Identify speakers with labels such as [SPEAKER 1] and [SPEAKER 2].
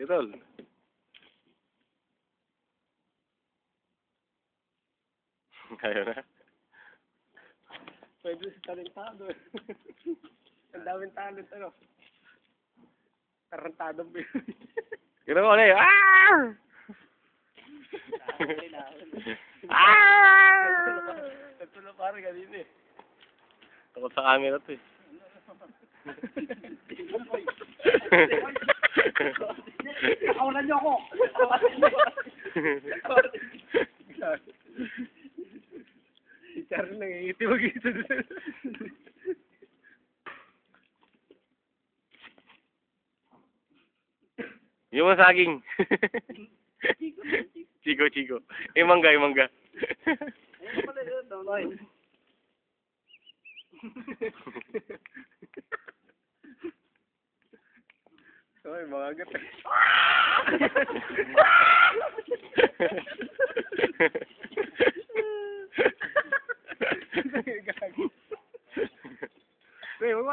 [SPEAKER 1] Tol. Kaya na.
[SPEAKER 2] Pwede sa talentado. Ang daming talent, ano? Tarantadong Pinoy.
[SPEAKER 1] Gano'n ko ulit. Ah! Ah!
[SPEAKER 2] Ito na parang ganito eh.
[SPEAKER 1] Takot sa camera to eh.
[SPEAKER 2] Nakawalan niyo ako! Si Charlie nangingiti mag-ito doon.
[SPEAKER 1] Yung mga saging. Chico. Yung mangga.
[SPEAKER 2] Ayun pala yun, Donoy. Oy, mga agat. Gagi. Uy, wag mo